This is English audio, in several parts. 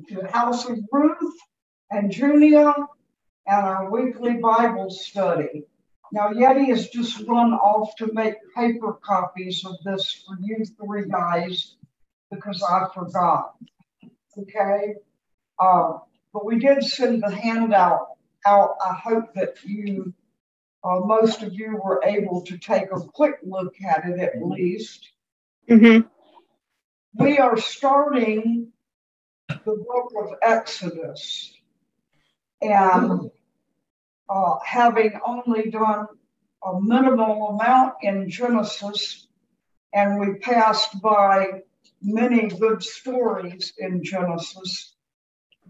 to the House of Ruth and Junia and our weekly Bible study. Now, Jetty has just run off to make paper copies of this for you three guys because I forgot. Okay? But we did send the handout out. I hope that you, most of you were able to take a quick look at it at least. Mm-hmm. We are starting the book of Exodus. And having only done a minimal amount in Genesis, and we passed by many good stories in Genesis,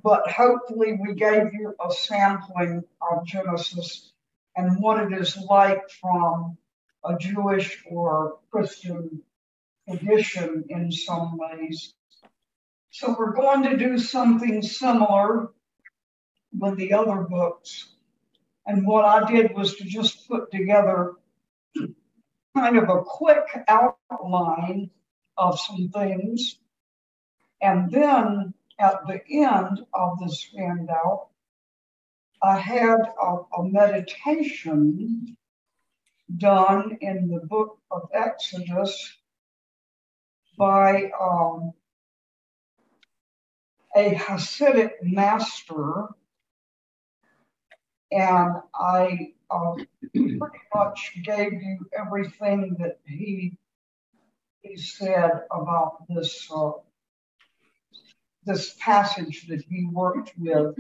but hopefully we gave you a sampling of Genesis and what it is like from a Jewish or Christian tradition in some ways. So we're going to do something similar with the other books. And what I did was to just put together kind of a quick outline of some things. And then at the end of this handout, I had a meditation done in the book of Exodus by a Hasidic master. And I pretty much gave you everything that he said about this this passage that he worked with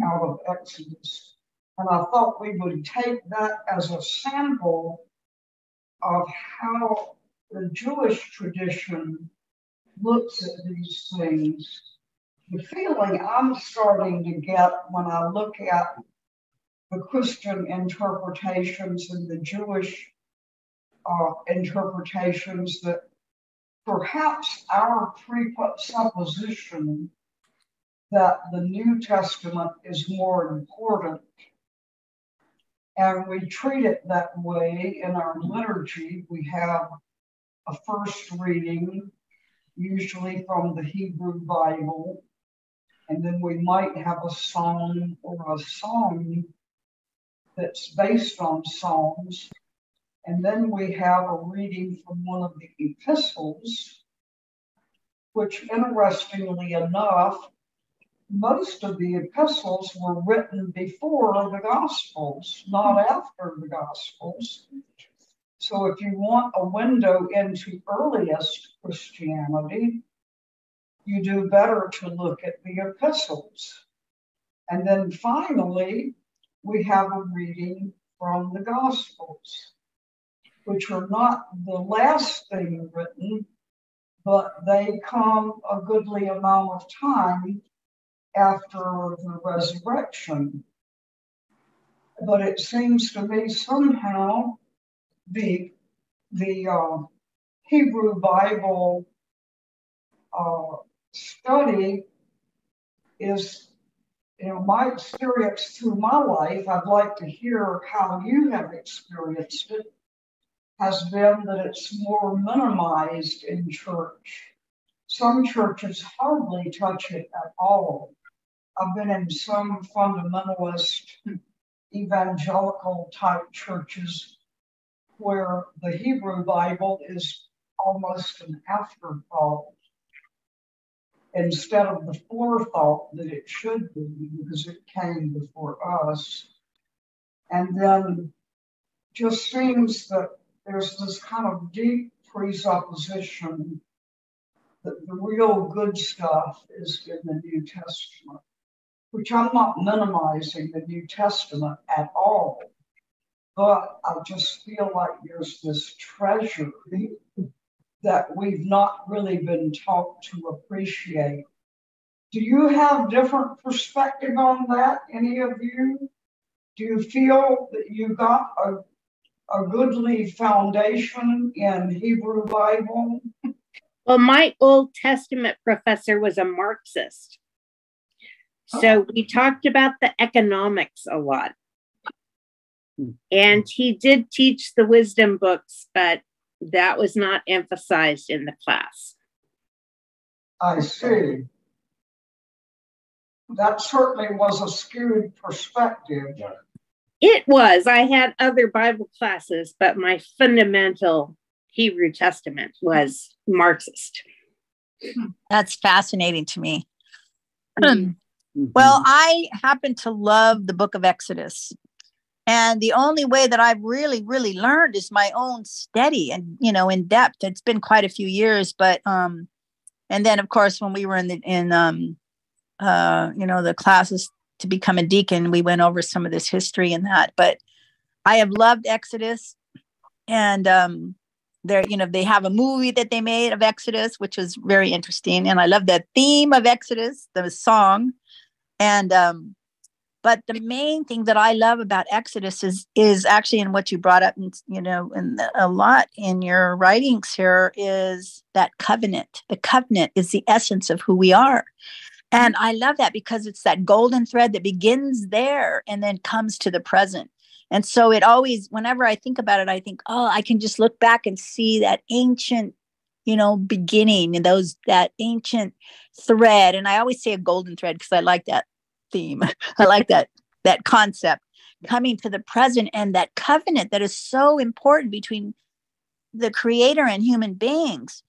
out of Exodus. And I thought we would take that as a sample of how the Jewish tradition looks at these things. The feeling I'm starting to get when I look at the Christian interpretations and the Jewish interpretations, that perhaps our presupposition that the New Testament is more important, and we treat it that way in our liturgy. We have a first reading, usually from the Hebrew Bible, and then we might have a psalm or a song that's based on Psalms. And then we have a reading from one of the epistles, which, interestingly enough, most of the epistles were written before the Gospels, not after the Gospels. So if you want a window into earliest Christianity, you do better to look at the epistles. And then finally, we have a reading from the Gospels, which are not the last thing written, but they come a goodly amount of time after the resurrection. But it seems to me somehow the Hebrew Bible study is, my experience through my life. I'd like to hear how you have experienced it, has been that it's more minimized in church. Some churches hardly touch it at all. I've been in some fundamentalist evangelical type churches where the Hebrew Bible is almost an afterthought instead of the forethought that it should be, because it came before us. And then just seems that there's this kind of deep presupposition that the real good stuff is in the New Testament, which I'm not minimizing the New Testament at all, but I just feel like there's this treasure that we've not really been taught to appreciate. Do you have different perspective on that, any of you? Do you feel that you got a goodly foundation in Hebrew Bible? Well, my Old Testament professor was a Marxist. So we talked about the economics a lot. And he did teach the wisdom books, but that was not emphasized in the class. I see. that certainly was a skewed perspective. Yeah. It was. I had other Bible classes, but my fundamental Hebrew Testament was Marxist. That's fascinating to me. Mm-hmm. Well, I happen to love the book of Exodus. And the only way that I've really, really learned is my own study and, you know, in depth. It's been quite a few years, but, and then of course, when we were in you know, the classes to become a deacon, we went over some of this history and that, but I have loved Exodus. And, there, you know, they have a movie that they made of Exodus, which was very interesting. And I love the theme of Exodus, the song. And, but the main thing that I love about Exodus is actually in what you brought up, you know, and a lot in your writings here is that covenant. The covenant is the essence of who we are. And I love that because it's that golden thread that begins there and then comes to the present. And so it always, whenever I think about it, I think, oh, I can just look back and see that ancient, you know, beginning and that ancient thread. And I always say a golden thread because I like that theme. I like that concept coming to the present and that covenant that is so important between the creator and human beings.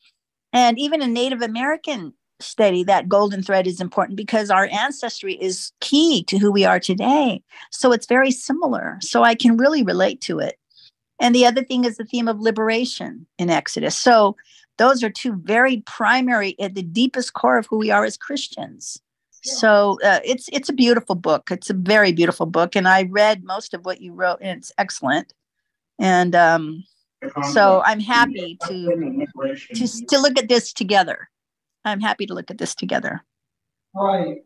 And even in Native American study, that golden thread is important because our ancestry is key to who we are today. So it's very similar. So I can really relate to it. And the other thing is the theme of liberation in Exodus. So those are two very primary at the deepest core of who we are as Christians. So it's a beautiful book. It's a very beautiful book. And I read most of what you wrote and it's excellent. And so I'm happy to look at this together. I'm happy to look at this together. Right.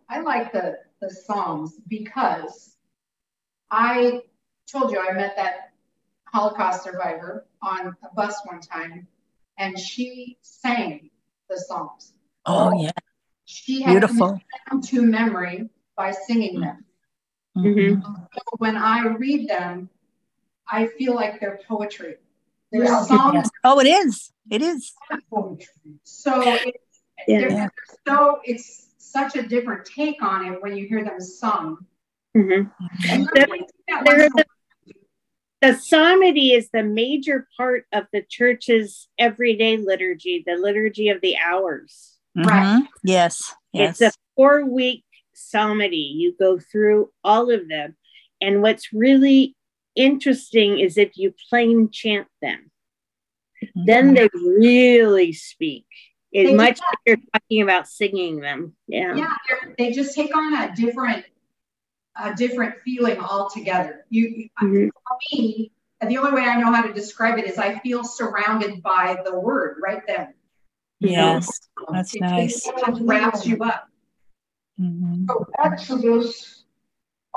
I like the Psalms because I told you I met that Holocaust survivor on a bus one time, and she sang the Psalms. Oh, yeah. She had beautiful them to memory by singing them. Mm-hmm. So when I read them, I feel like they're poetry. They're Yeah. songs. Yes. Oh, it is. It is. So Yeah. so it's such a different take on it when you hear them sung. Mm-hmm. And the psalmody is the major part of the church's everyday liturgy, the liturgy of the hours. Right. Yes. It's a 4-week psalmody. You go through all of them. And what's really interesting is if you plain chant them, then they really speak. As much as you're talking about singing them. Yeah, they just take on a different feeling altogether. For me, the only way I know how to describe it is I feel surrounded by the word right there. Yes, that's nice. It just wraps you up. Mm-hmm. So Exodus,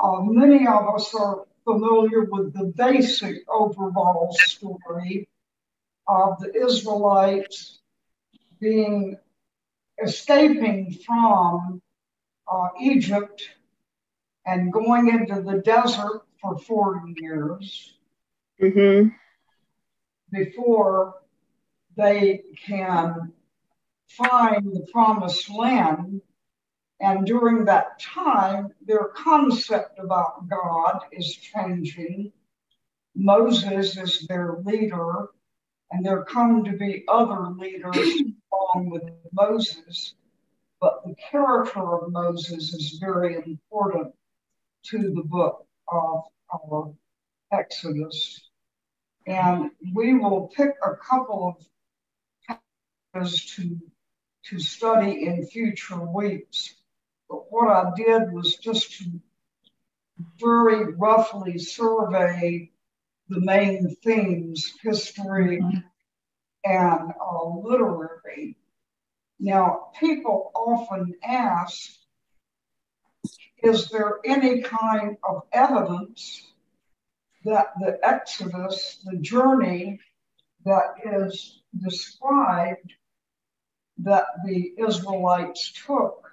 many of us are familiar with the basic overall story of the Israelites escaping from Egypt and going into the desert for 40 years before they can find the promised land. And during that time, their concept about God is changing. Moses is their leader, and there come to be other leaders along with Moses. But the character of Moses is very important to the book of our Exodus. And we will pick a couple of passages to study in future weeks. But what I did was just to very roughly survey the main themes, history and literary. Now, people often ask, is there any kind of evidence that the Exodus, the journey that is described that the Israelites took,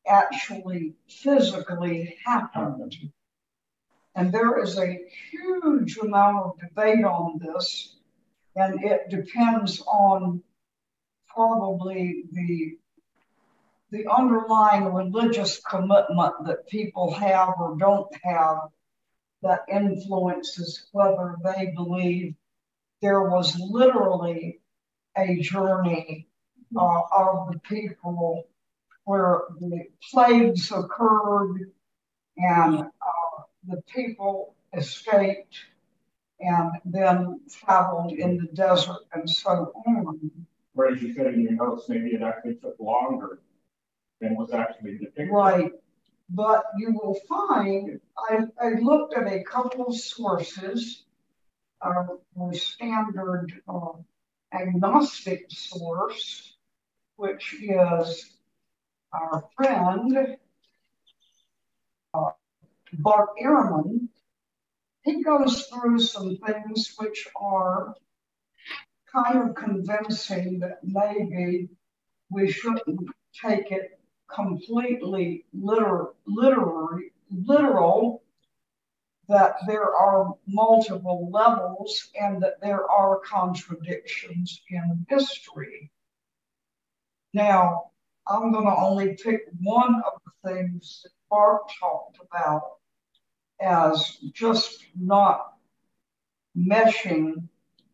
actually physically happened? And there is a huge amount of debate on this, and it depends on probably the the underlying religious commitment that people have or don't have that influences whether they believe there was literally a journey of the people where the plagues occurred and the people escaped and then traveled in the desert and so on. Whereas you said in your notes, maybe it actually took longer than was actually depicted. Right. But you will find, I looked at a couple of sources, the standard agnostic source, which is our friend, Berghe. He goes through some things which are kind of convincing that maybe we shouldn't take it completely literal, that there are multiple levels and that there are contradictions in history. Now, I'm going to only pick one of the things that Bart talked about as just not meshing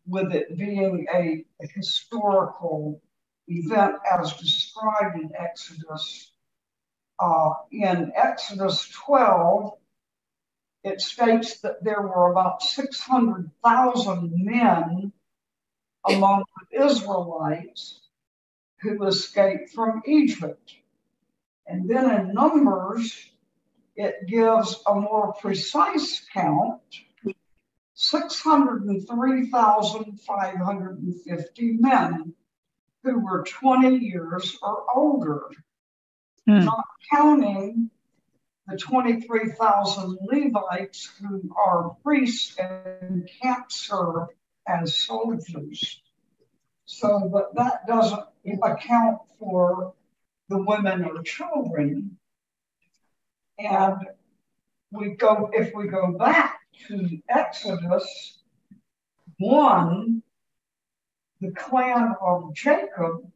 with it being a historical event as described in Exodus. In Exodus 12, it states that there were about 600,000 men among the Israelites who escaped from Egypt. And then in Numbers, it gives a more precise count, 603,550 men who were 20 years or older, not counting the 23,000 Levites who are priests and can't serve as soldiers. So, but that doesn't account for the women or children. And if we go back to Exodus 1, the clan of Jacob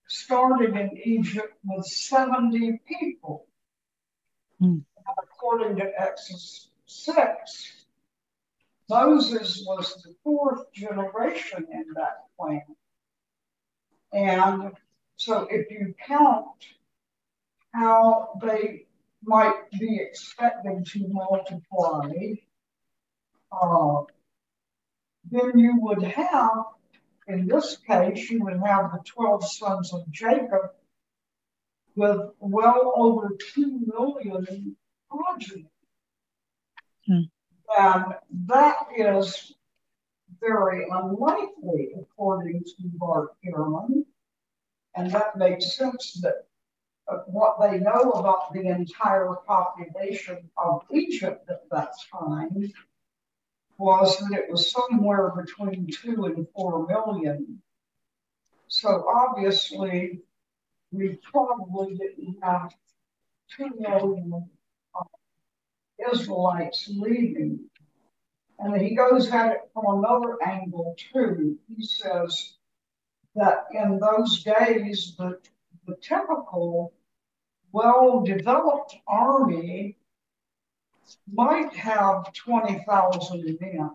started in Egypt with 70 people. According to Exodus 6, Moses was the fourth generation in that clan. And so if you count how they might be expected to multiply, then you would have, in this case, you would have the 12 sons of Jacob with well over 2 million progeny. And that is very unlikely, according to Berghe. And that makes sense that what they know about the entire population of Egypt at that time was that it was somewhere between 2 and 4 million. So obviously, we probably didn't have 2 million Israelites leaving. And he goes at it from another angle too. He says that in those days, the typical well-developed army might have 20,000 men.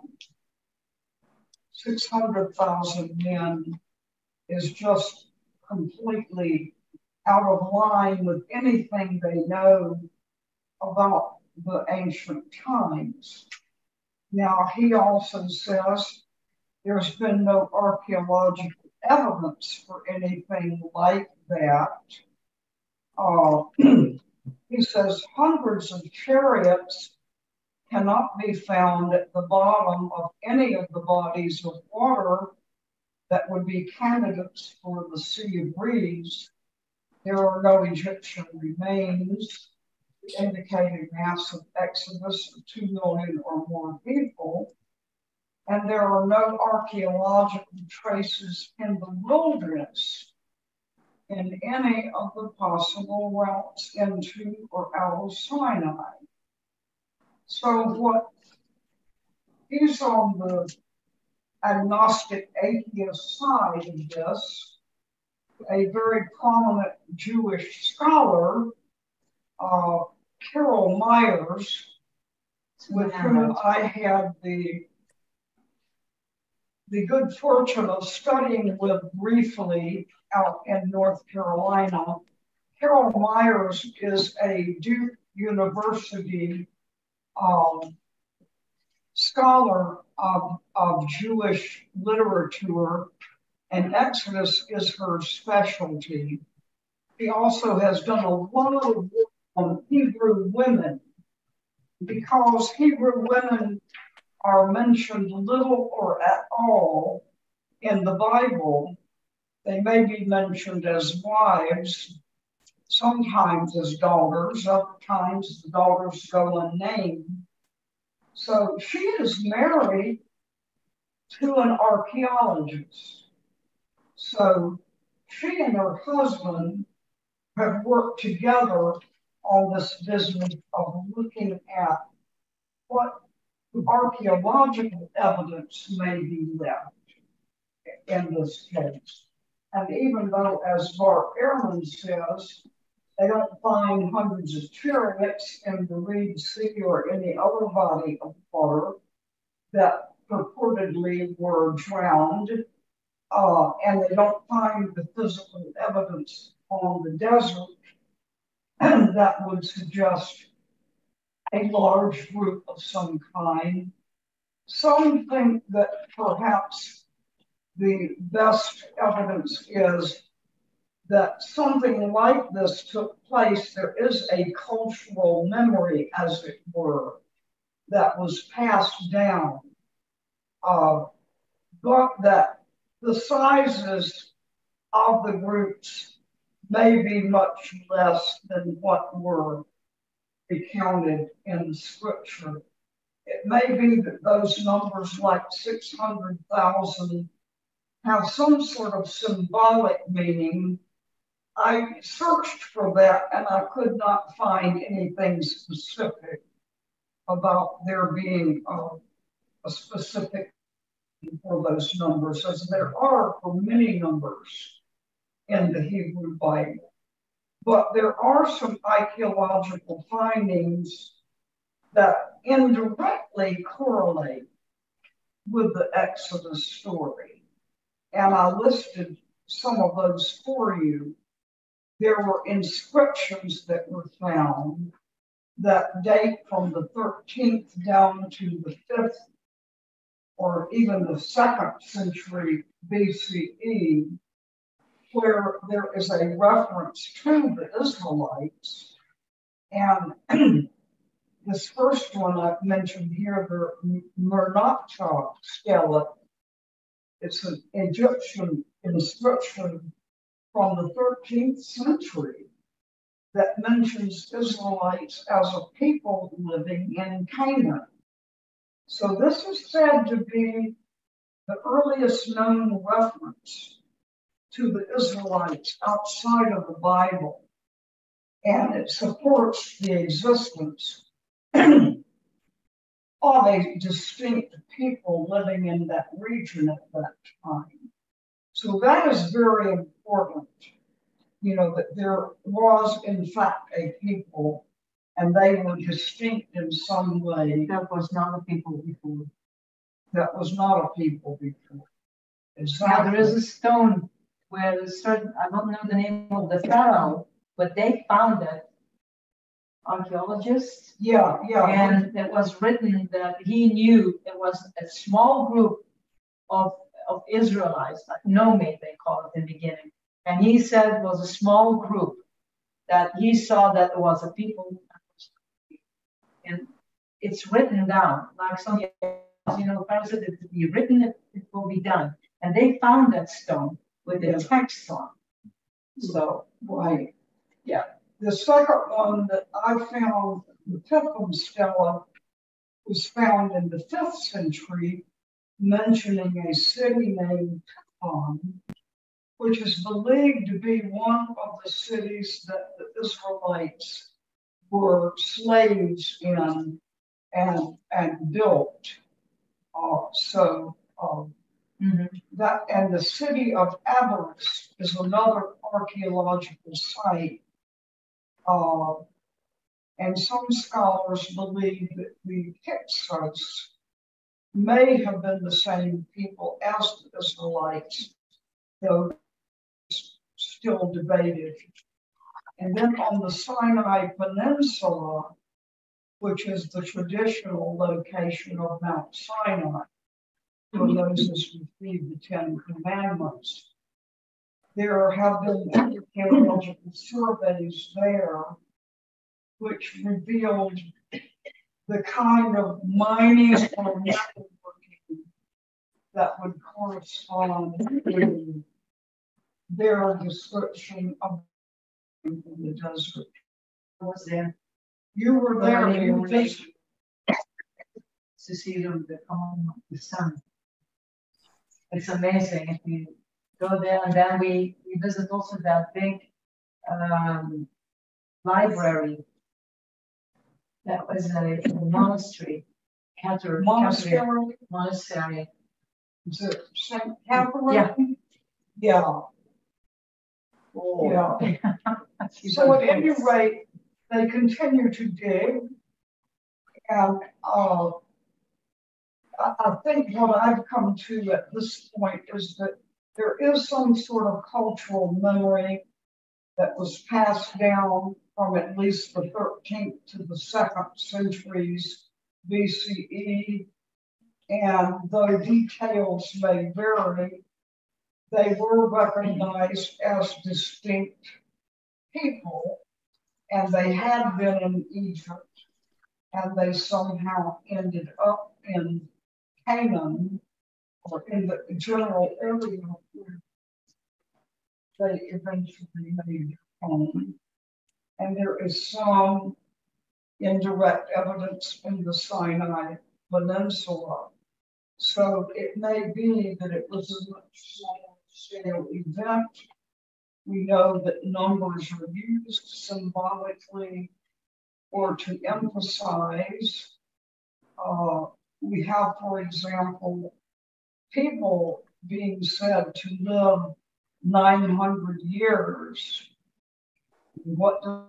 600,000 men is just completely out of line with anything they know about the ancient times. Now, he also says there's been no archaeological evidence for anything like that. He says hundreds of chariots cannot be found at the bottom of any of the bodies of water that would be candidates for the Sea of Reeds. There are no Egyptian remains indicating massive exodus of 2 million or more people. And there are no archaeological traces in the wilderness in any of the possible routes into or out of Sinai. So what is on the agnostic atheist side of this a very prominent Jewish scholar, Carol Myers, with whom I had the good fortune of studying with briefly out in North Carolina. Carol Myers is a Duke University scholar of Jewish literature, and Exodus is her specialty. She also has done a lot of work on Hebrew women, because Hebrew women are mentioned little or at all in the Bible. They may be mentioned as wives, sometimes as daughters, other times the daughters go unnamed. So she is married to an archaeologist. So she and her husband have worked together on this business of looking at what archaeological evidence may be left in this case. And even though, as Bart Ehrman says, they don't find hundreds of chariots in the Reed Sea or any other body of water that purportedly were drowned, and they don't find the physical evidence on the desert that would suggest a large group of some kind. Some think that perhaps the best evidence is that something like this took place. There is a cultural memory, as it were, that was passed down, but that the sizes of the groups may be much less than what were recounted in Scripture. It may be that those numbers, like 600,000, have some sort of symbolic meaning. I searched for that and I could not find anything specific about there being a specific for those numbers, as there are for many numbers in the Hebrew Bible. But there are some archaeological findings that indirectly correlate with the Exodus story. And I listed some of those for you. There were inscriptions that were found that date from the 13th down to the 5th or even the 2nd century BCE, where there is a reference to the Israelites. And this first one I've mentioned here, the Merneptah skeleton, it's an Egyptian inscription from the 13th century that mentions Israelites as a people living in Canaan. So this is said to be the earliest known reference to the Israelites outside of the Bible, and it supports the existence of a distinct people living in that region at that time. So that is very important, that there was in fact a people and they were distinct in some way. That was not a people before. That was not a people before. Exactly. Now there is a stone where a certain, I don't know the name of the pharaoh, but they found it. Archaeologists. Yeah. And it was written that he knew it was a small group of Israelites, like nomad they call it in the beginning. And he said it was a small group that he saw that it was a people. And it's written down, like some, Pharaoh said it to be written, it will be done. And they found that stone with the text on. So, right. Yeah. The second one that I found, the Pithom stela, was found in the 5th century, mentioning a city named Pithom, which is believed to be one of the cities that the Israelites were slaves in and built. That, and the city of Everest is another archaeological site. And some scholars believe that the Hyksos may have been the same people as the Israelites, though still debated. And then on the Sinai Peninsula, which is the traditional location of Mount Sinai, where Moses received the Ten Commandments, there have been archaeological surveys there which revealed the kind of mining or metalworking that would correspond to their description of the desert. I was there. You were there, you visited. To see the coming of the sun. It's amazing. If we go there, and then we visit also that big library. That was a monastery. Monastery. Is it St. Catherine? Yeah. Yeah. Oh. Yeah. So at any rate, they continue to dig. And I think what I've come to at this point is that there is some sort of cultural memory that was passed down from at least the 13th to the 2nd centuries BCE. And though details may vary, they were recognized as distinct people, and they had been in Egypt, and they somehow ended up in Canaan, or in the general area where they eventually made home. And there is some indirect evidence in the Sinai Peninsula. So it may be that it was a much smaller scale event. We know that numbers are used symbolically or to emphasize. We have, for example, people being said to live 900 years. What does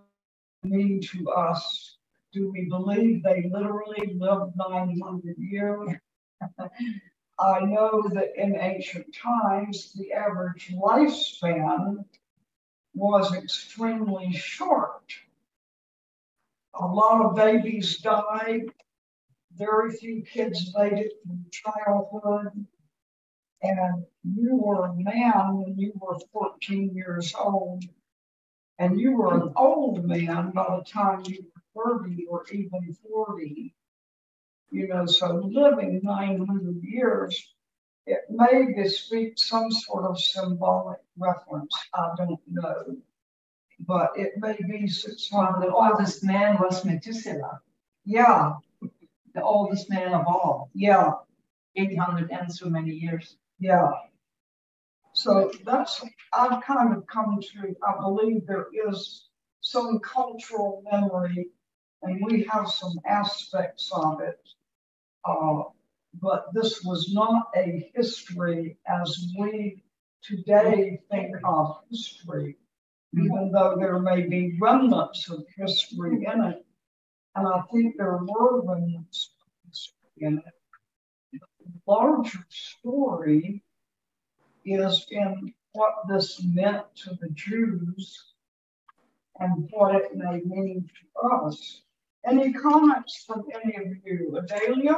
it mean to us? Do we believe they literally lived 900 years? I know that in ancient times, the average lifespan was extremely short. A lot of babies died. Very few kids made it through childhood. And you were a man when you were 14 years old. And you were an old man by the time you were 30 or even 40. You know, so living 900 years, it may bespeak some sort of symbolic reference. I don't know. But it may be 600. The oldest man was Methuselah. Yeah. The oldest man of all. Yeah. 800 and so many years. Yeah. So that's, I've kind of come to, I believe there is some cultural memory, and we have some aspects of it. But this was not a history as we today think of history, even though there may be remnants of history in it. And I think there were remnants of history in it. The larger story is in what this meant to the Jews and what it may mean to us. Any comments from any of you? Adelia?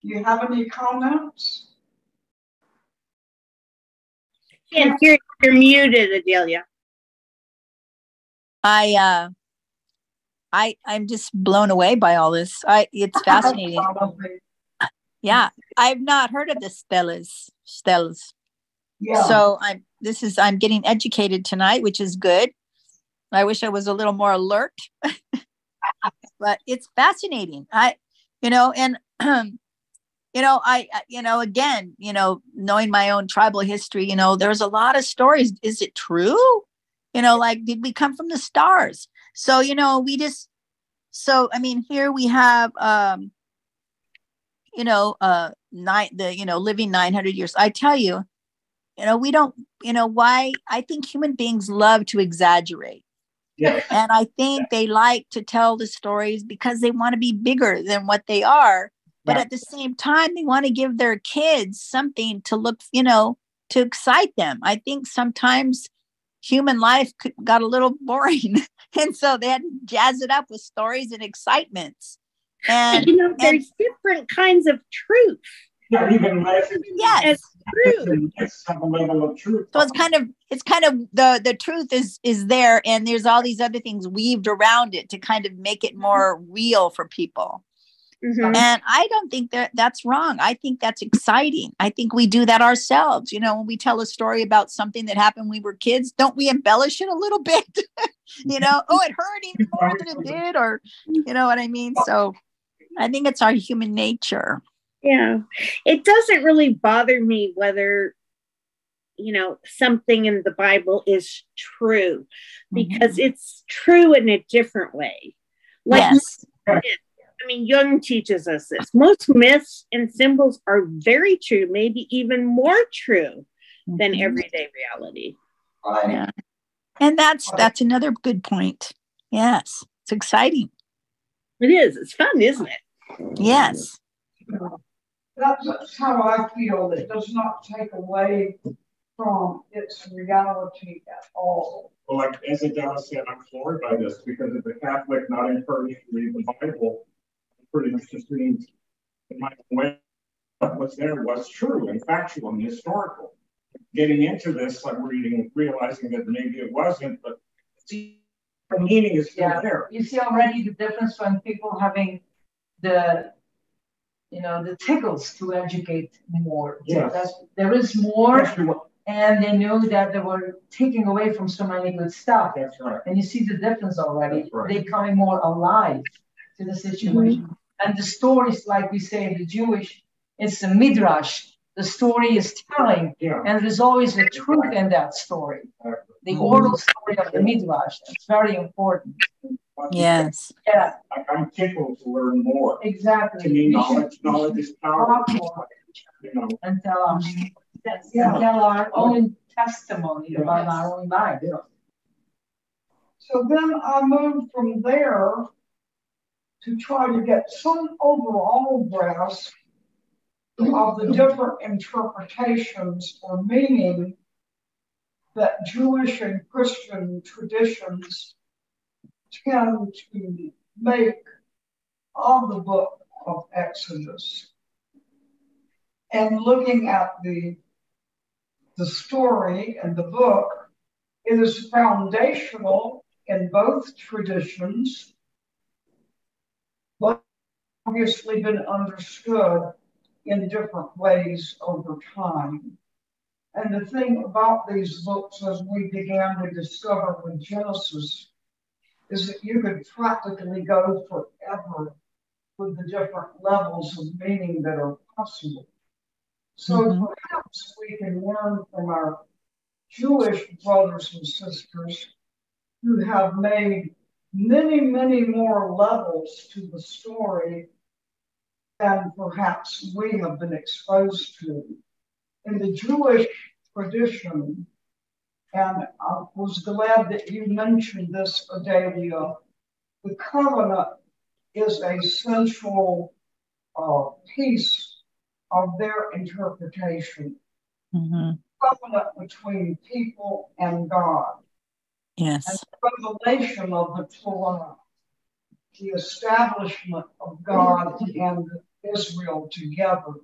You have any comments? Can't hear, you're muted, Adelia. I'm just blown away by all this. It's fascinating. Yeah, I've not heard of the steles. Yeah. So I'm getting educated tonight, which is good. I wish I was a little more alert, but it's fascinating. Again, knowing my own tribal history, there's a lot of stories. Is it true? Like, did we come from the stars? So, here we have, living 900 years. I tell you, we don't, why I think human beings love to exaggerate. Yes. And I think they like to tell the stories because they want to be bigger than what they are. But at the same time, they want to give their kids something to look, to excite them. I think sometimes human life got a little boring. And so they had to jazz it up with stories and excitements. And there's different kinds of truth. Yeah, even yes, true. Some level of truth. So it's kind of the truth is there, and there's all these other things weaved around it to kind of make it more real for people. Mm-hmm. And I don't think that's wrong. I think that's exciting. I think we do that ourselves. When we tell a story about something that happened when we were kids, don't we embellish it a little bit? Oh, it hurt even more than it did, or you know what I mean? So I think it's our human nature. Yeah. It doesn't really bother me whether, something in the Bible is true, because it's true in a different way. Like, yes. Jung teaches us this. Most myths and symbols are very true, maybe even more true than everyday reality. Yeah. And that's another good point. Yes. It's exciting. It is. It's fun, isn't it? Yes. That's how I feel. It does not take away from its reality at all. Well, like as Adele said, I'm floored by this, because if the Catholic not encouraged to read the Bible, pretty much just means in my way what was there was true and factual and historical. Getting into this, I'm realizing that maybe it wasn't, but the meaning is still there. You see already the difference when people having the tickles to educate more. Yes. There is more, and they knew that they were taking away from so many good stuff. That's right. And you see the difference already. That's right. They're coming more alive to the situation. Mm-hmm. And the stories, like we say, the Jewish, it's a midrash. The story is telling, and there's always a truth in that story. The oral story of the midrash. That's very important. Yes. Yeah. I'm tickled to learn more. Exactly. To me, knowledge is power. And tell us. Tell our own testimony about our own life. Yeah. So then I moved from there to try to get some overall grasp of the different interpretations or meaning that Jewish and Christian traditions tend to make of the book of Exodus. And looking at the story and the book, it is foundational in both traditions, but obviously been understood in different ways over time. And the thing about these books, as we began to discover with Genesis, is that you could practically go forever with the different levels of meaning that are possible. So perhaps we can learn from our Jewish brothers and sisters who have made many, many more levels to the story than perhaps we have been exposed to. In the Jewish tradition, and I was glad that you mentioned this, Adelia, the covenant is a central piece of their interpretation. Covenant between people and God. Yes. And the revelation of the Torah, the establishment of God and Israel together.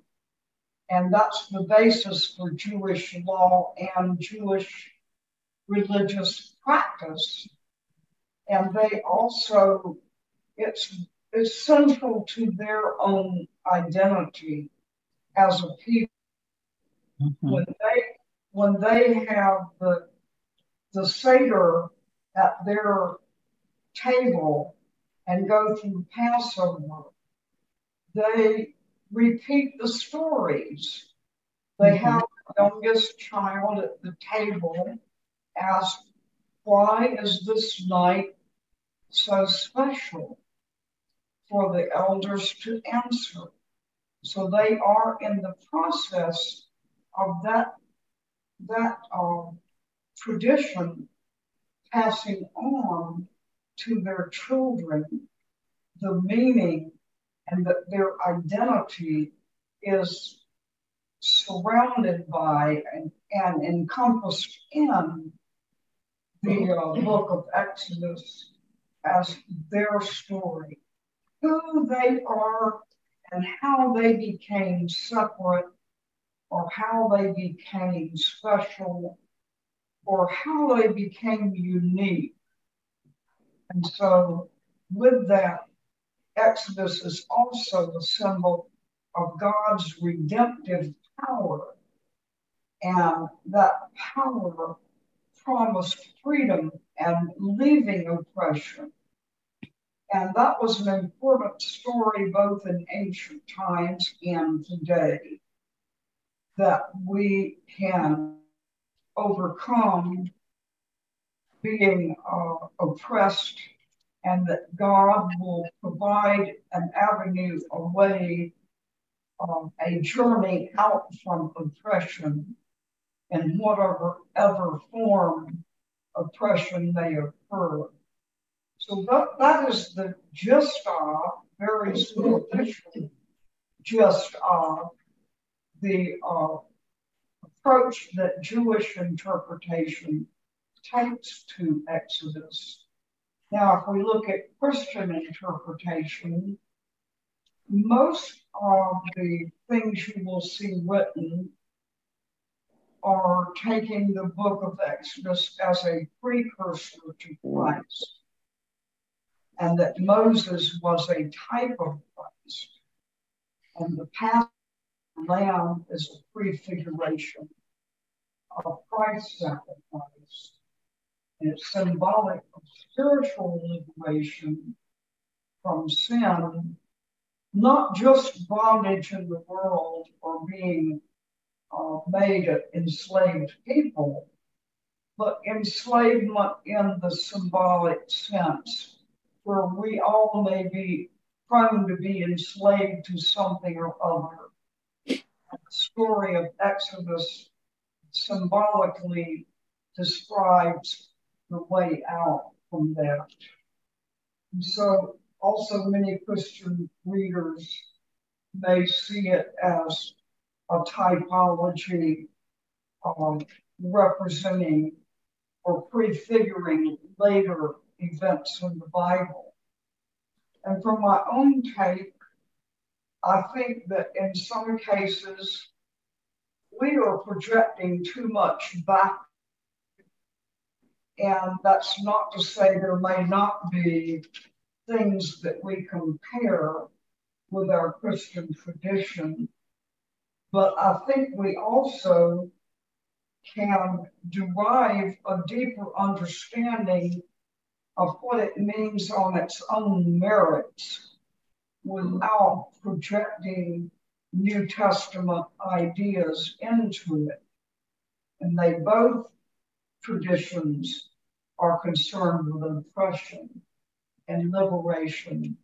And that's the basis for Jewish law and Jewish religious practice. And they also, it's central to their own identity as a people. When they have the Seder at their table and go through Passover, they repeat the stories. They have the youngest child at the table ask, why is this night so special? For the elders to answer. So they are in the process of that tradition passing on to their children the meaning, and that their identity is surrounded by and encompassed in the book of Exodus as their story, who they are and how they became separate, or how they became special, or how they became unique. And so with that, Exodus is also a symbol of God's redemptive power, and that power promised freedom and leaving oppression. And that was an important story both in ancient times and today, that we can overcome being oppressed, and that God will provide an avenue, a way, a journey out from oppression in whatever ever form oppression may occur. So that is the gist of, very superficial gist of, the approach that Jewish interpretation takes to Exodus. Now, if we look at Christian interpretation, most of the things you will see written are taking the book of Exodus as a precursor to Christ, and that Moses was a type of Christ, and the Passover lamb is a prefiguration of Christ's sacrifice. And it's symbolic of spiritual liberation from sin, not just bondage in the world or being made enslaved people, but enslavement in the symbolic sense, where we all may be prone to be enslaved to something or other. And the story of Exodus symbolically describes the way out from that. And so also many Christian readers may see it as a typology representing or prefiguring later events in the Bible. And from my own take, I think that in some cases, we are projecting too much back. And that's not to say there may not be things that we compare with our Christian tradition, but I think we also can derive a deeper understanding of what it means on its own merits without projecting New Testament ideas into it. And they both traditions are concerned with oppression and liberation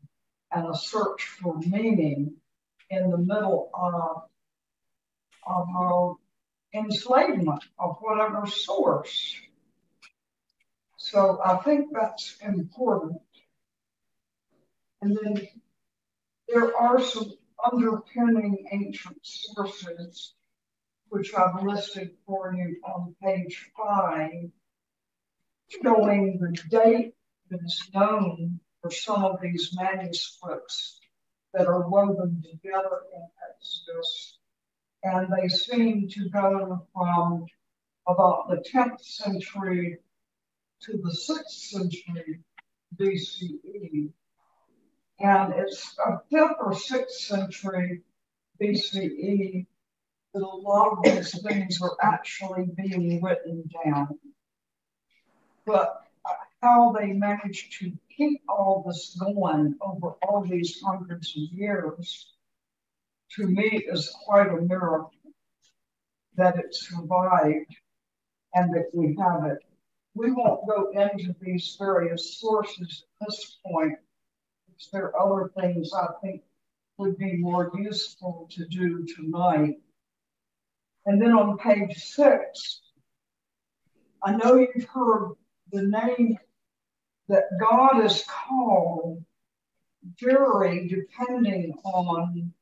and a search for meaning in the middle of our enslavement of whatever source. So I think that's important. And then there are some underpinning ancient sources, which I've listed for you on page 5, showing the date that is known for some of these manuscripts that are woven together in Exodus. And they seem to go from about the 10th century to the 6th century BCE. And it's a 5th or 6th century BCE that a lot of these things are actually being written down. But how they managed to keep all this going over all these hundreds of years, to me, is quite a miracle that it survived and that we have it. We won't go into these various sources at this point, because there are other things I think would be more useful to do tonight. And then on page 6, I know you've heard the name that God is called vary depending on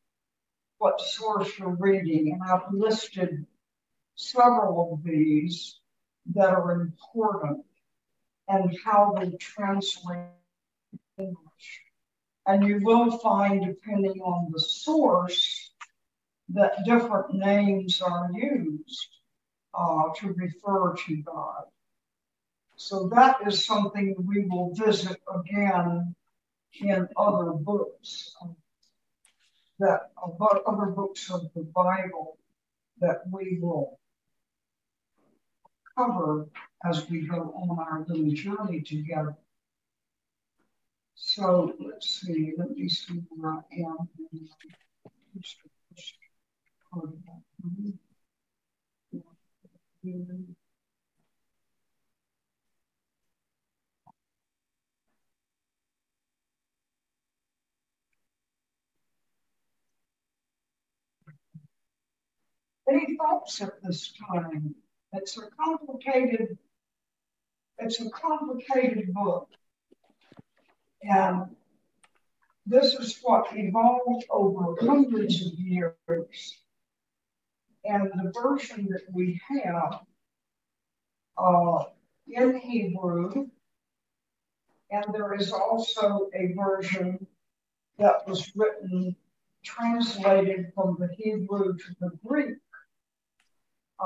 what source you're reading. And I've listed several of these that are important and how they translate English. And you will find, depending on the source, that different names are used to refer to God. So that is something we will visit again in other books, other books of the Bible that we will cover as we go on our little journey together. So let's see, let me see where I am. Any thoughts at this time? It's a complicated book. And this is what evolved over hundreds of years. And the version that we have in Hebrew, and there is also a version that was written, translated from the Hebrew to the Greek.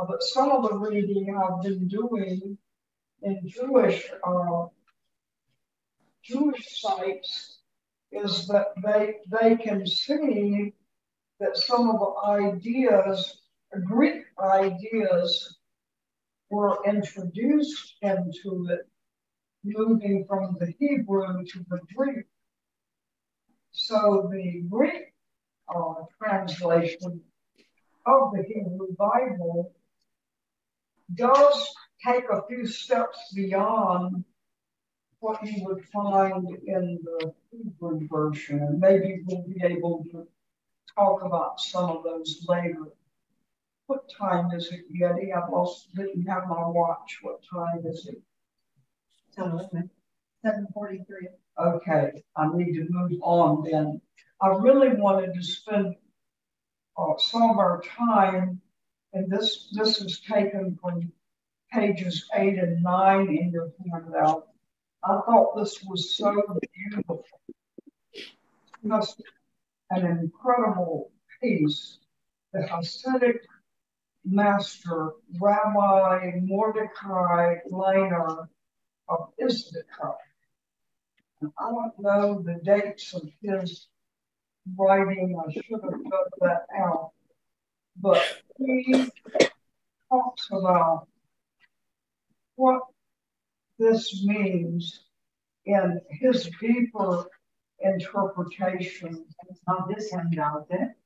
But some of the reading I've been doing in Jewish sites is that they can see that some of the ideas, Greek ideas, were introduced into it, moving from the Hebrew to the Greek. So the Greek translation of the Hebrew Bible does take a few steps beyond what you would find in the Hebrew version. And maybe we'll be able to talk about some of those later. What time is it, Jetty? Didn't have my watch. What time is it? 7:43. Okay, I need to move on then. I really wanted to spend some of our time, and this is taken from pages 8 and 9 in your handout. I thought this was so beautiful. Just an incredible piece. The Hasidic master, Rabbi Mordecai Leiner of Issachar. And I don't know the dates of his writing. I should have got that out. But he talks about what this means in his deeper interpretation. It's not this handout, is it?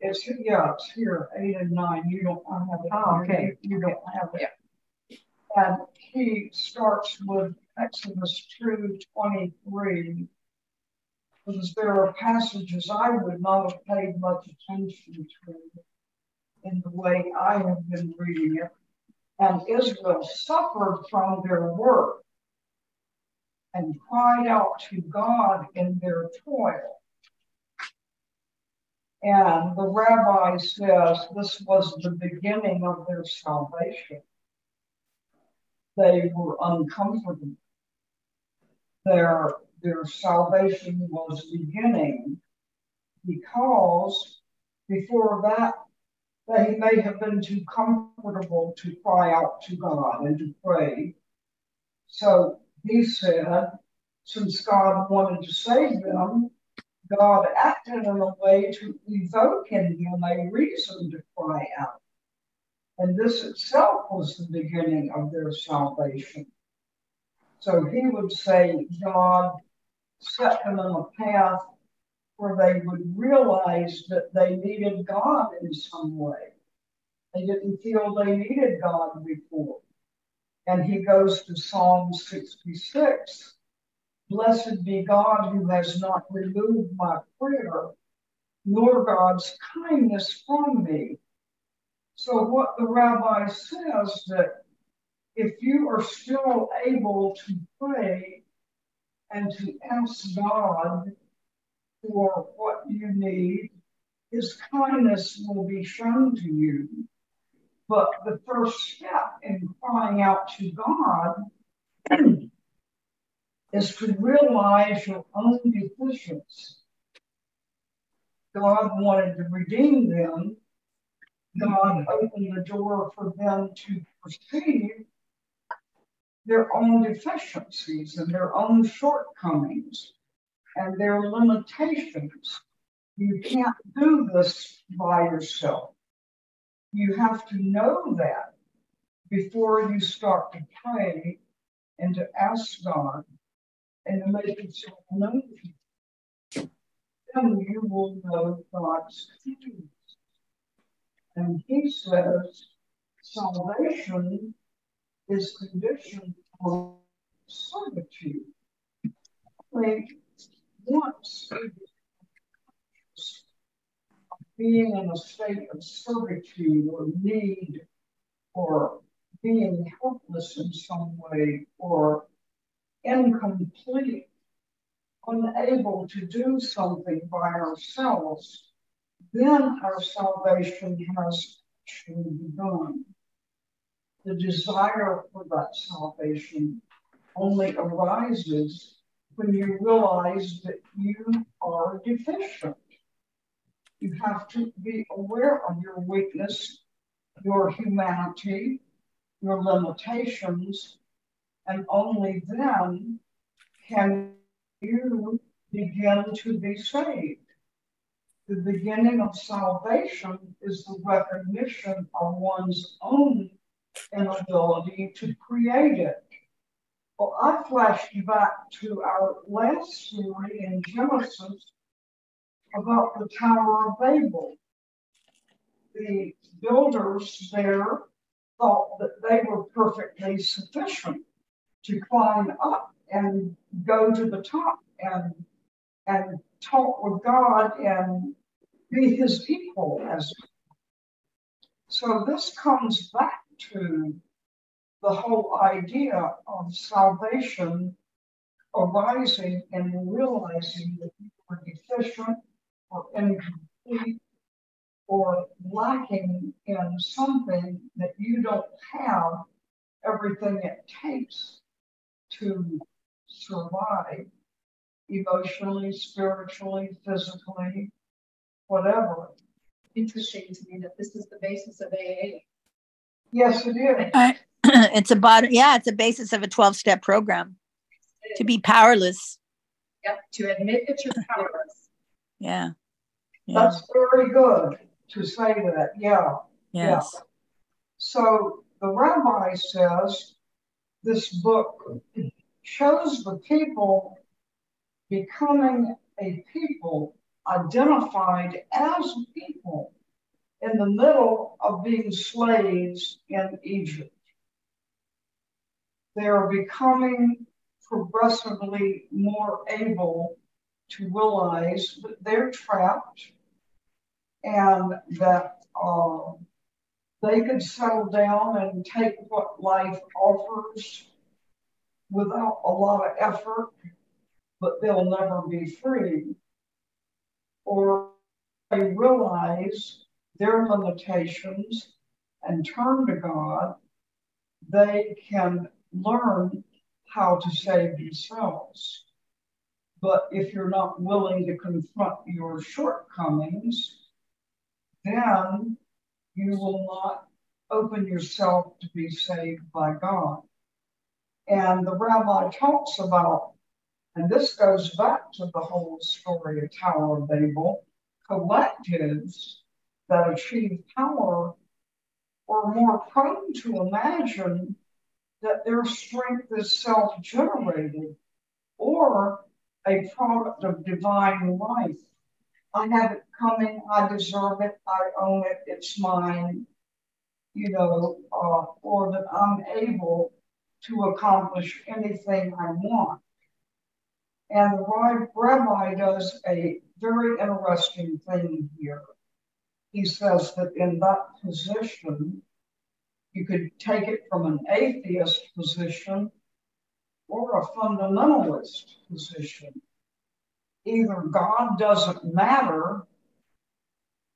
It's here, 8 and 9. You don't have it. Oh, okay. You don't have it. Yeah. And he starts with Exodus 2:23, because there are passages I would not have paid much attention to in the way I have been reading it. And Israel suffered from their work and cried out to God in their toil. And the rabbi says this was the beginning of their salvation. They were uncomfortable. Their salvation was beginning because before that, they may have been too comfortable to cry out to God and to pray. So he said, since God wanted to save them, God acted in a way to evoke in them a reason to cry out. And this itself was the beginning of their salvation. So he would say God set them on a path where they would realize that they needed God in some way. They didn't feel they needed God before. And he goes to Psalm 66. Blessed be God who has not removed my prayer nor God's kindness from me. So what the rabbi says that if you are still able to pray and to ask God for what you need, his kindness will be shown to you. But the first step in crying out to God is to realize your own deficiency. God wanted to redeem them. God opened the door for them to perceive their own deficiencies and their own shortcomings and their limitations. You can't do this by yourself. You have to know that before you start to pray and to ask God and to make yourself known. Then you will know God's peace. And he says salvation is conditioned on servitude. Like once being in a state of servitude or need or being helpless in some way or incomplete, unable to do something by ourselves, then our salvation has actually begun. The desire for that salvation only arises when you realize that you are deficient. You have to be aware of your weakness, your humanity, your limitations, and only then can you begin to be saved. The beginning of salvation is the recognition of one's own inability to create it. Well, I flashed back to our last story in Genesis about the Tower of Babel. The builders there thought that they were perfectly sufficient to climb up and go to the top and talk with God and be his equal. So this comes back to the whole idea of salvation arising and realizing that you are deficient or incomplete or lacking in something, that you don't have everything it takes to survive emotionally, spiritually, physically, whatever. Interesting to me that this is the basis of AA. Yes, it is. It's a basis of a 12-step program. To be powerless. Yep, to admit that you're powerless. Yeah. That's very good to say that. Yeah. Yes. Yeah. So the rabbi says this book shows the people becoming a people identified as people in the middle of being slaves in Egypt. They are becoming progressively more able to realize that they're trapped and that they could settle down and take what life offers without a lot of effort, but they'll never be free. Or they realize their limitations and turn to God, they can learn how to save themselves. But if you're not willing to confront your shortcomings, then you will not open yourself to be saved by God. And the rabbi talks about, and this goes back to the whole story of Tower of Babel, collectives that achieve power are more prone to imagine that their strength is self-generated or a product of divine life. I have it coming, I deserve it, I own it, it's mine, or that I'm able to accomplish anything I want. And the rabbi does a very interesting thing here. He says that in that position, you could take it from an atheist position or a fundamentalist position. Either God doesn't matter,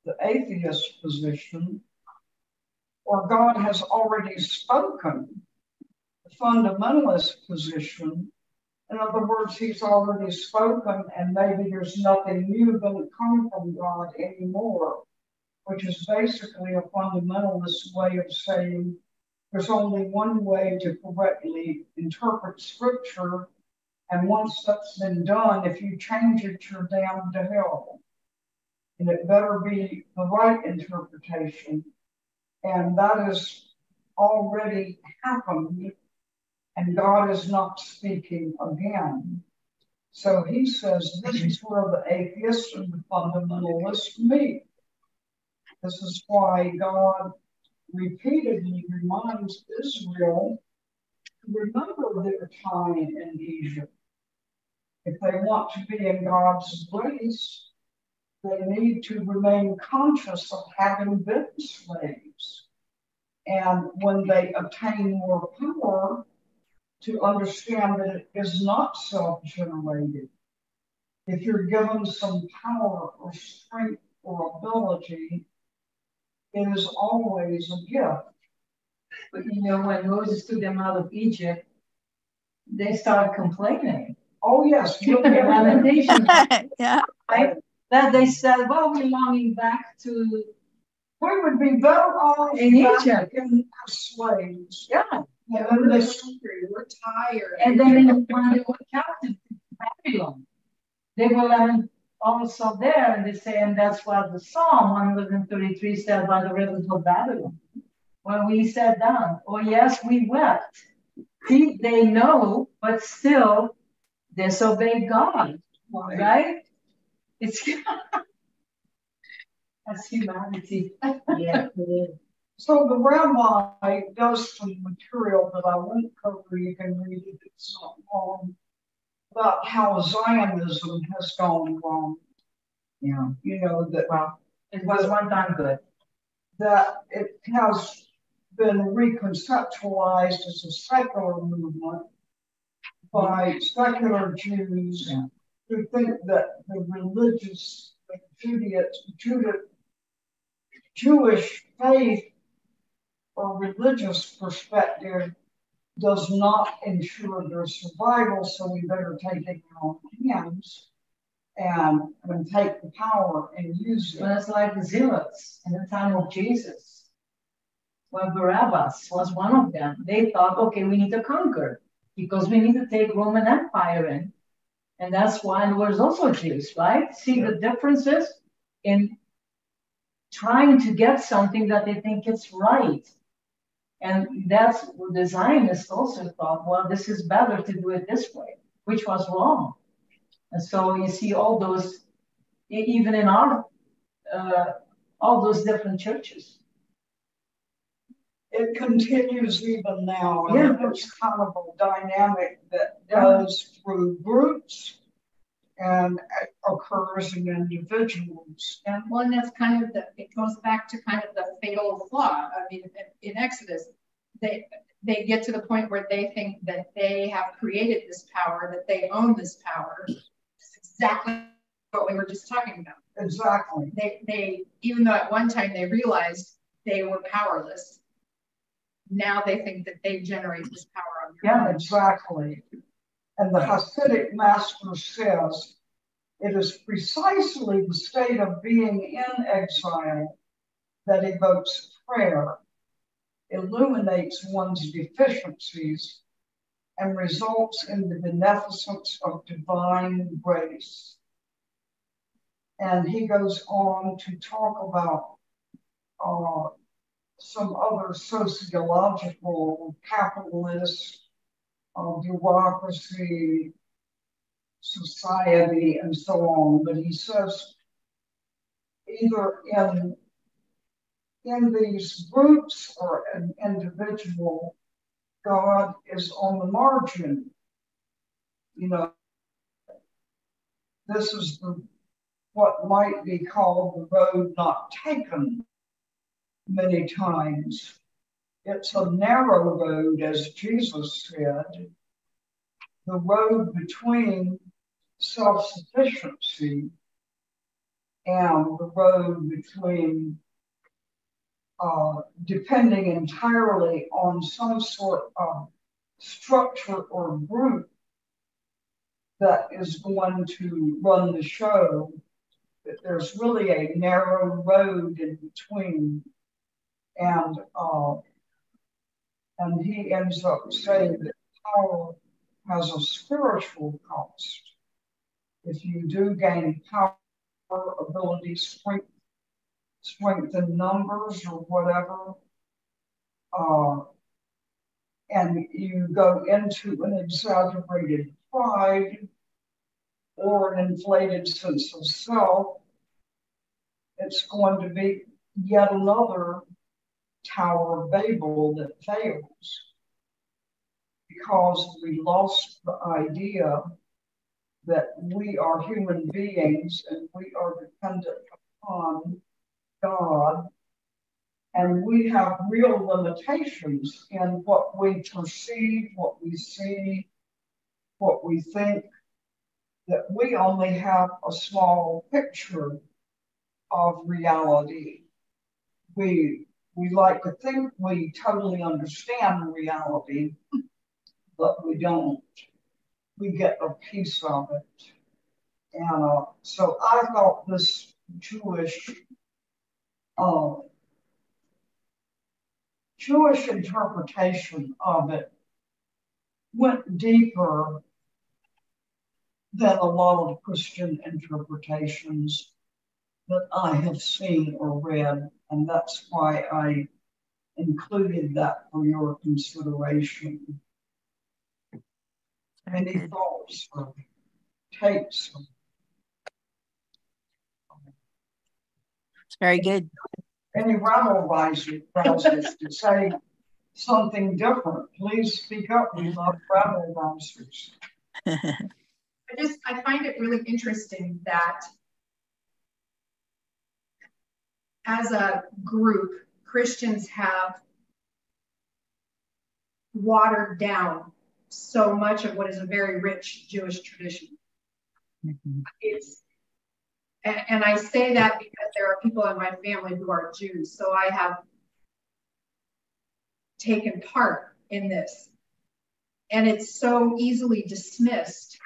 the atheist position, or God has already spoken, the fundamentalist position. In other words, he's already spoken and maybe there's nothing new going to come from God anymore, which is basically a fundamentalist way of saying there's only one way to correctly interpret scripture. And once that's been done, if you change it, you're damned to hell. And it better be the right interpretation. And that has already happened. And God is not speaking again. So he says this is where the atheists and the fundamentalists meet. This is why God repeatedly reminds Israel to remember their time in Egypt. If they want to be in God's grace, they need to remain conscious of having been slaves. And when they obtain more power, to understand that it is not self-generated. If you're given some power or strength or ability, it is always a gift. But you know, when Moses took them out of Egypt, they started complaining. Oh, yes. Lamentations. Yeah. Right? That they said, well, we're longing back to... We would be better off in Egypt. In slaves. Yeah. Yeah, we're hungry, we're tired. And then when they were captive to Babylon, they were lamenting also there, and they say, and that's what the Psalm 133 said by the rivers of Babylon. When we sat down, oh yes, we wept. See, they know, but still disobey God, right? It's that's humanity. Yeah, it is. So the rabbi does some material that I won't cover. You can read it. It's not long, about how Zionism has gone wrong. Yeah. You know, that well, it was one time good. That it has been reconceptualized as a secular movement by secular Jews who think that the religious, Jewish faith or religious perspective does not ensure their survival, so we better take it in our own hands and take the power and use it. But it's like the Zealots in the time of Jesus, when Barabbas was one of them. They thought, okay, we need to conquer because we need to take Roman Empire in. And that's why there was also Jews, right? See the differences in trying to get something that they think is right. And that's what the Zionists also thought, well, this is better to do it this way, which was wrong. And so you see all those, even in our, all those different churches. It continues even now. Yeah. And there's kind of a dynamic that goes through groups and occurs in individuals. And one that's kind of it goes back to kind of the fatal flaw. I mean, in Exodus, they get to the point where they think that they have created this power, that they own this power. It's exactly what we were just talking about. Exactly. They even though at one time they realized they were powerless, now they think that they generate this power on their own. Exactly. And the Hasidic master says, it is precisely the state of being in exile that evokes prayer, illuminates one's deficiencies, and results in the beneficence of divine grace. And he goes on to talk about some other sociological, capitalist, bureaucracy, society, and so on. But he says either in these groups or an individual, God is on the margin. You know, this is what might be called the road not taken many times. It's a narrow road, as Jesus said, the road between self-sufficiency and the road between depending entirely on some sort of structure or group that is going to run the show, that there's really a narrow road in between. And he ends up saying that power has a spiritual cost. If you do gain power, ability, strength in numbers or whatever, and you go into an exaggerated pride or an inflated sense of self, it's going to be yet another Tower of Babel that fails, because we lost the idea that we are human beings and we are dependent upon God, and we have real limitations in what we perceive, what we see, what we think, that we only have a small picture of reality. We like to think we totally understand reality, but we don't. We get a piece of it. And so I thought this Jewish interpretation of it went deeper than a lot of Christian interpretations that I have seen or read, and that's why I included that for your consideration. Any thoughts or takes? It's very good. Any rabble rousers to say something different, please speak up. We love rabble rousers. I find it really interesting that as a group, Christians have watered down so much of what is a very rich Jewish tradition. Mm-hmm. And I say that because there are people in my family who are Jews, so I have taken part in this. And it's so easily dismissed.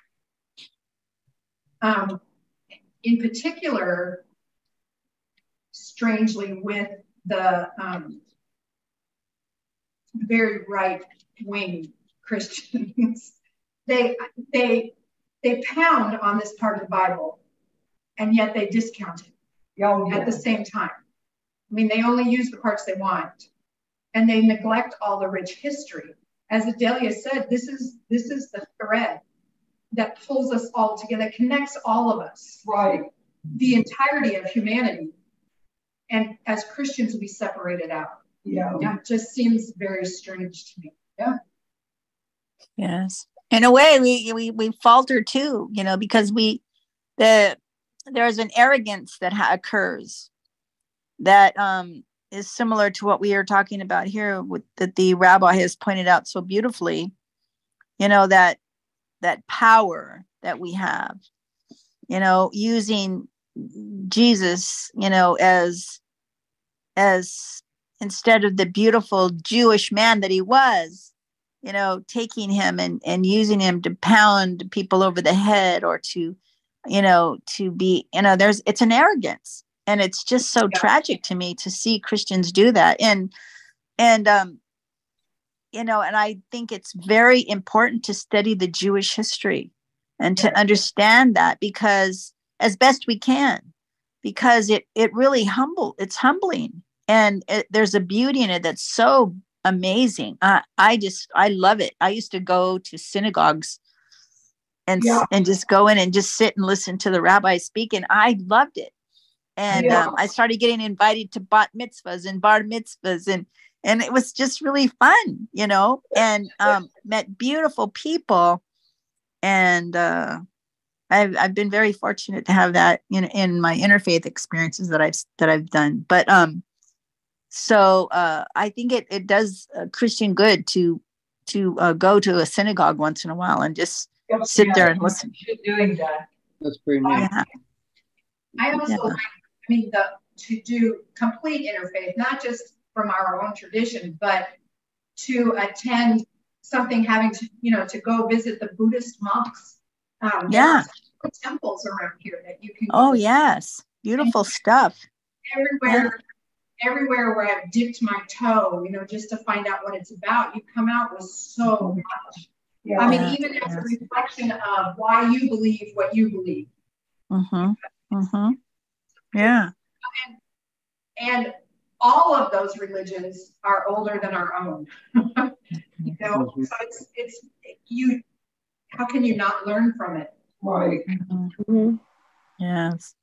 In particular, strangely, with the very right-wing Christians, they pound on this part of the Bible, and yet they discount it at the same time. I mean, they only use the parts they want, and they neglect all the rich history. As Adelia said, this is the thread that pulls us all together, that connects all of us. Right. The entirety of humanity. And as Christians, we separate it out. Yeah. It just seems very strange to me. Yeah. Yes. In a way, we falter too, because there's an arrogance that occurs that is similar to what we are talking about here, that the rabbi has pointed out so beautifully. That power that we have, using Jesus, as instead of the beautiful Jewish man that he was, taking him and using him to pound people over the head, or to be, it's an arrogance, and it's just so tragic to me to see Christians do that. And I think it's very important to study the Jewish history and to understand that, because as best we can, because it really it's humbling, and there's a beauty in it that's so amazing. I love it. I used to go to synagogues and just go in and just sit and listen to the rabbi speak, and I loved it. And I started getting invited to bat mitzvahs and bar mitzvahs, and it was just really fun, and met beautiful people. And I've been very fortunate to have that in my interfaith experiences that I've done. But so I think it does Christian good to go to a synagogue once in a while and just sit there and listen. Doing that. That's pretty neat. Yeah. I also like, I mean, to do complete interfaith, not just from our own tradition, but to attend something having to, to go visit the Buddhist monks. There are temples around here that you can go. Oh, yes. Beautiful stuff. Everywhere where I've dipped my toe, just to find out what it's about, you come out with so much. Yeah. I mean, even as a reflection of why you believe what you believe. Yeah. And all of those religions are older than our own. So it's you. How can you not learn from it? Right. Yes.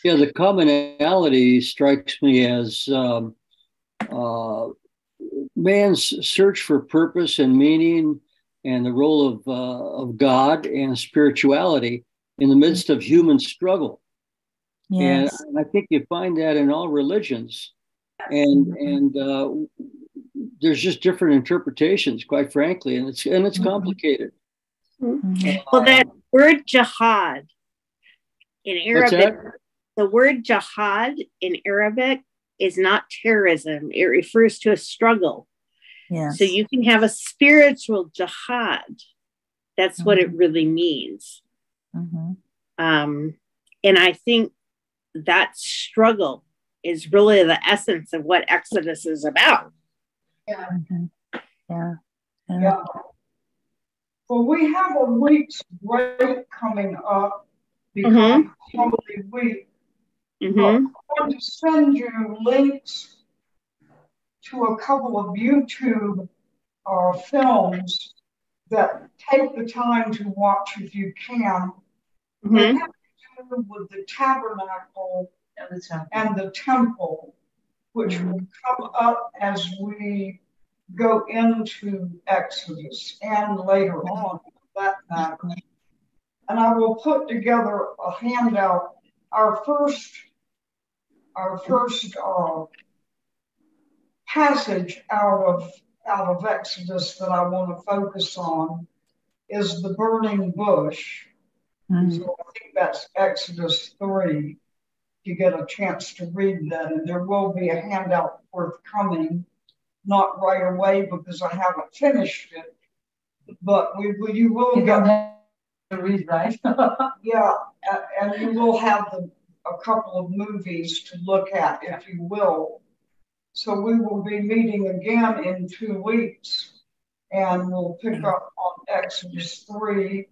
Yeah, the commonality strikes me as man's search for purpose and meaning, and the role of God and spirituality in the midst of human struggle. Yes. And I think you find that in all religions, and there's just different interpretations, quite frankly, and it's complicated. Well, that word jihad in Arabic, the word jihad in Arabic is not terrorism. It refers to a struggle. Yes. So you can have a spiritual jihad. That's what it really means. And I think that struggle is really the essence of what Exodus is about. Yeah. Well, we have a week's break coming up because it's Holy Week. I'm going to send you links to a couple of YouTube films that take the time to watch if you can. They have to do with the tabernacle and the temple, which will come up as we go into Exodus and later on, for that matter. And I will put together a handout. Our first passage out of Exodus that I want to focus on is the burning bush. So I think that's Exodus 3. You get a chance to read that, and there will be a handout forthcoming, not right away because I haven't finished it, but you will get to read, right? Yeah, and you will have a couple of movies to look at, if you will. So we will be meeting again in 2 weeks, and we'll pick up on Exodus 3.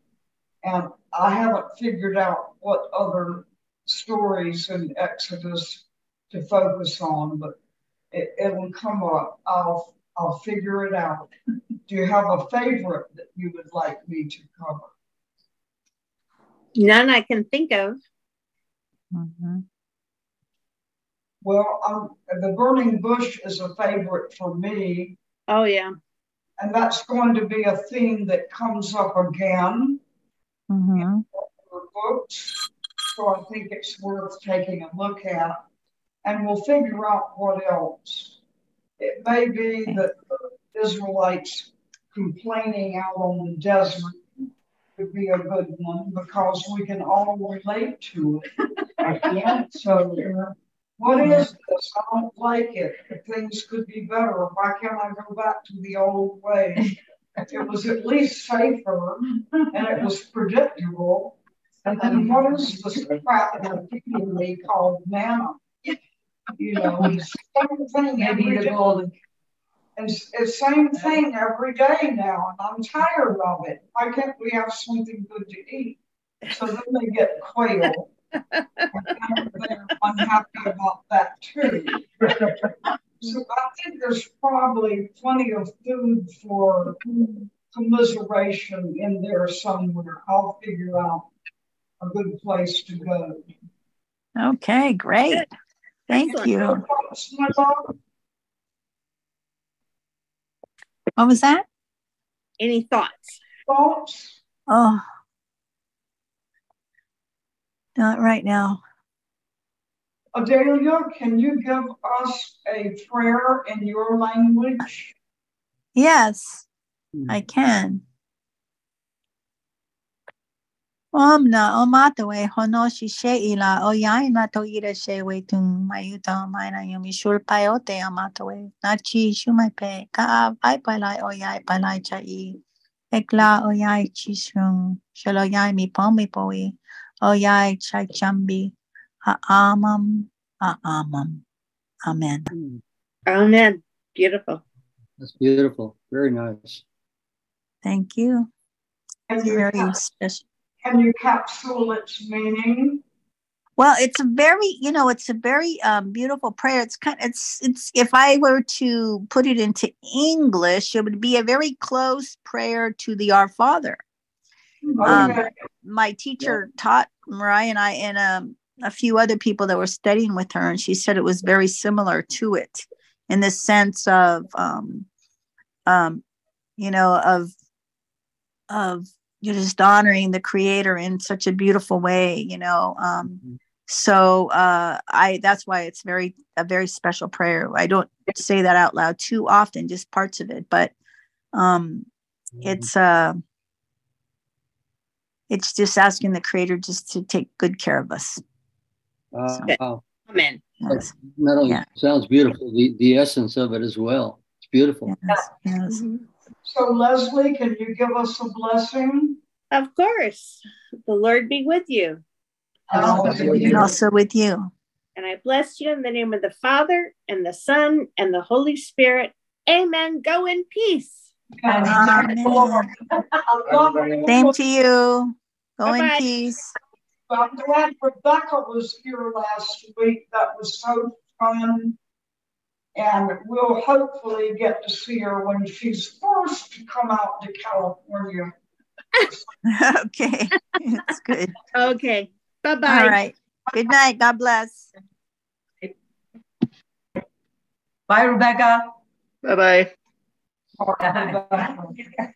And I haven't figured out what other stories in Exodus to focus on, but it'll come up. I'll figure it out. Do you have a favorite that you would like me to cover? None I can think of. Well, the burning bush is a favorite for me. Oh, yeah. And that's going to be a theme that comes up again in the books. So I think it's worth taking a look at. And we'll figure out what else. It may be that the Israelites complaining out on the desert would be a good one because we can all relate to it. So what is this? I don't like it. Things could be better. Why can't I go back to the old way? It was at least safer and it was predictable. And then what is this crap that they called manna? It's the same thing every day. And it's the same thing every day now, and I'm tired of it. Why can't we have something good to eat? So then they get quail. And they're unhappy about that too. So I think there's probably plenty of food for commiseration in there somewhere. I'll figure out a good place to go. Okay, great. Thank you. What was that? Any thoughts? Thoughts? Oh, Not right now. Adelia, can you give us a prayer in your language? Yes, I can. Omna omatawe honoshi sheila oyai nato ira shewe tung mayuta mina yumi shul payote amatawe nachi shumaipe ka pai palai oyai palai chai ekla oyai chisung shaloyai mi pomi poi oyai chai chambi amam amam. Amen. Amen. Beautiful. That's beautiful. Very nice. Thank you. Can Very special. Can you capsule its meaning? Well, it's a very, beautiful prayer. It's it's if I were to put it into English, it would be a very close prayer to the Our Father. Okay. My teacher taught Mariah and I and a few other people that were studying with her, and she said it was very similar to it in the sense of, of you're just honoring the Creator in such a beautiful way, So that's why it's a very special prayer. I don't say that out loud too often, just parts of it, but it's just asking the Creator just to take good care of us. Wow. Amen. Yes. Not only sounds beautiful, the essence of it as well. It's beautiful. Yes. Yes. Mm-hmm. So Leslie, can you give us a blessing? Of course. The Lord be with you. And also with you. And I bless you in the name of the Father and the Son and the Holy Spirit. Amen. Go in peace. Amen. Same to you. Go Bye-bye. in peace. I'm glad Rebecca was here last week. That was so fun. And we'll hopefully get to see her when she's forced to come out to California. Okay. It's good. Okay. Bye-bye. All right. Good night. God bless. Bye, Rebecca. Bye-bye. Bye.